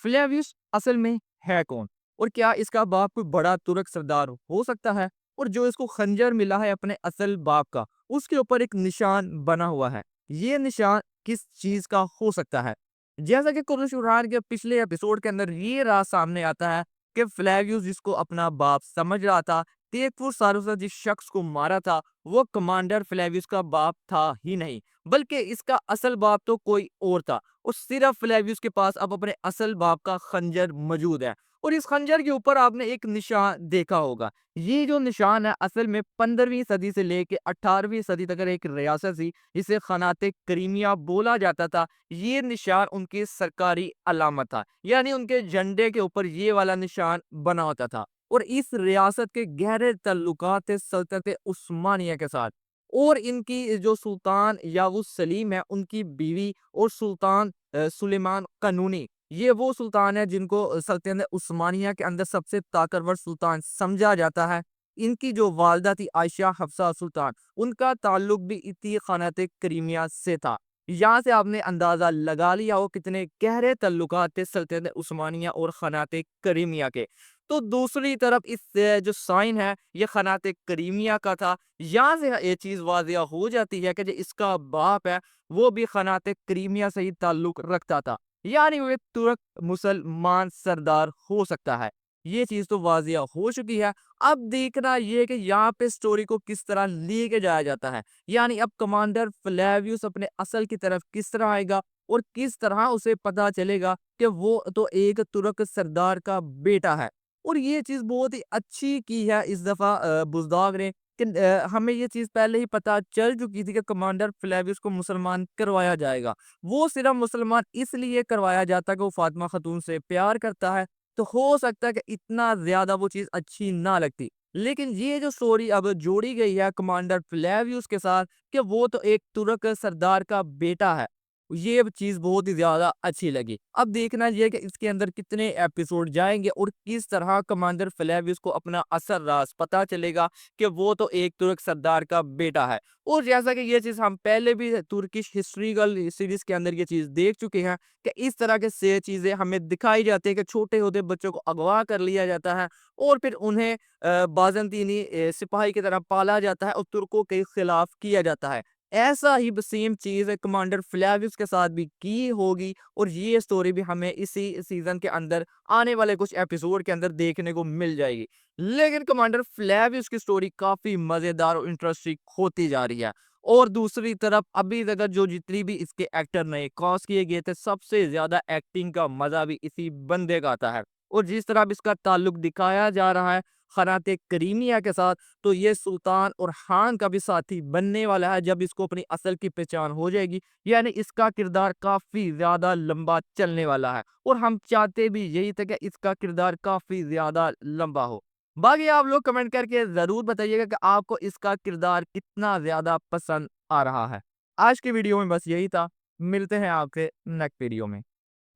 Flavius असल में है कौन? और क्या इसका बाप कोई बड़ा तुर्क सरदार हो सकता है? और जो इसको खंजर मिला है अपने असल बाप का, उसके ऊपर एक निशान बना हुआ है। ये निशान किस चीज का हो सकता है? जैसा कि कुरैश उरान के पिछले एपिसोड के अंदर ये राज सामने आता है कि फ्लेवियस जिसको अपना बाप समझ रहा था, तेकफुर सारूसा जिस शख्स को मारा था, वो कमांडर फ्लेवियस का बाप था ही नहीं, बल्कि इसका असल बाप तो कोई और था। और सिर्फ फ्लेवियस के पास अब अपने असल बाप का खंजर मौजूद है। और इस खंजर के ऊपर आपने एक निशान देखा होगा। ये जो निशान है असल में 15वीं सदी से लेके 18वीं सदी तक एक रियासत थी, इसे खनाते करीमिया बोला जाता था। ये निशान उनकी सरकारी अलामत था, यानी उनके झंडे के ऊपर ये वाला निशान बना होता था। और इस रियासत के गहरे ताल्लुकात थे सल्तनत उस्मानिया के साथ। और इनकी जो सुल्तान यागूस सलीम है, उनकी बीवी, और सुल्तान सुलेमान कानूनी, ये वो सुल्तान है जिनको सल्तनत उस्मानिया के अंदर सबसे ताकतवर सुल्तान समझा जाता है। इनकी जो वालदा थी आयशा हफ्सा सुल्तान, उनका ताल्लुक भी इसी खानाते करीमिया से था। यहाँ से आपने अंदाजा लगा लिया हो कितने गहरे ताल्लुकात थे सल्तनत उस्मानिया और खानाते करीमिया के। तो दूसरी तरफ इस जो साइन है ये खनाते करीमिया का था। यहाँ से ये चीज वाजिया हो जाती है कि जो इसका बाप है वो भी खनाते करीमिया से ही ताल्लुक रखता था, यानी वो एक तुर्क मुसलमान सरदार हो सकता है। ये चीज तो वाजिया हो चुकी है। अब देखना ये कि यहाँ पे स्टोरी को किस तरह लेके जाया जाता है, यानी अब कमांडर फ्लेवियस अपने असल की तरफ किस तरह आएगा और किस तरह उसे पता चलेगा कि वो तो एक तुर्क सरदार का बेटा है। और ये चीज़ बहुत ही अच्छी की है इस दफ़ा बुज़दाग ने कि हमें ये चीज़ पहले ही पता चल चुकी थी कि कमांडर फ्लेवियस को मुसलमान करवाया जाएगा। वो सिर्फ़ मुसलमान इसलिए करवाया जाता है कि वो फ़ातिमा खातून से प्यार करता है, तो हो सकता है कि इतना ज़्यादा वो चीज़ अच्छी ना लगती। लेकिन ये जो स्टोरी अब जोड़ी गई है कमांडर फ्लेवियस के साथ कि वो तो एक तुर्क सरदार का बेटा है, ये चीज़ बहुत ही ज़्यादा अच्छी लगी। अब देखना ये कि इसके अंदर कितने एपिसोड जाएँगे और किस तरह कमांडर फ्लेवियस को अपना असल राज़ पता चलेगा कि वो तो एक तुर्क सरदार का बेटा है। और जैसा कि ये चीज़ हम पहले भी तुर्किश हिस्ट्रिकल सीरीज़ के अंदर ये चीज़ देख चुके हैं कि इस तरह के से चीज़ें हमें दिखाई जाती है कि छोटे होते बच्चों को अगवा कर लिया जाता है और फिर उन्हें बाज़ंतीनी सिपाही की तरह पाला जाता है और तुर्कों के खिलाफ किया जाता है। ऐसा ही सेम चीज़ कमांडर फ्लेवियस के साथ भी की होगी और ये स्टोरी भी हमें इसी सीजन के अंदर आने वाले कुछ एपिसोड के अंदर देखने को मिल जाएगी। लेकिन कमांडर फ्लेवियस की स्टोरी काफी मजेदार और इंटरेस्टिंग होती जा रही है। और दूसरी तरफ अभी तक जो जितनी भी इसके एक्टर नए कास्ट किए गए थे, सबसे ज्यादा एक्टिंग का मजा भी इसी बंदे का आता है। और जिस तरह अब इसका ताल्लुक दिखाया जा रहा है खनाते करीमिया के साथ, तो ये सुल्तान और खान का भी साथी बनने वाला है जब इसको अपनी असल की पहचान हो जाएगी। यानी इसका किरदार काफी ज्यादा लंबा चलने वाला है और हम चाहते भी यही थे कि इसका किरदार काफी ज्यादा लंबा हो। बाकी आप लोग कमेंट करके जरूर बताइएगा कि आपको इसका किरदार कितना ज्यादा पसंद आ रहा है। आज की वीडियो में बस यही था। मिलते हैं आपके नेक्स्ट वीडियो में।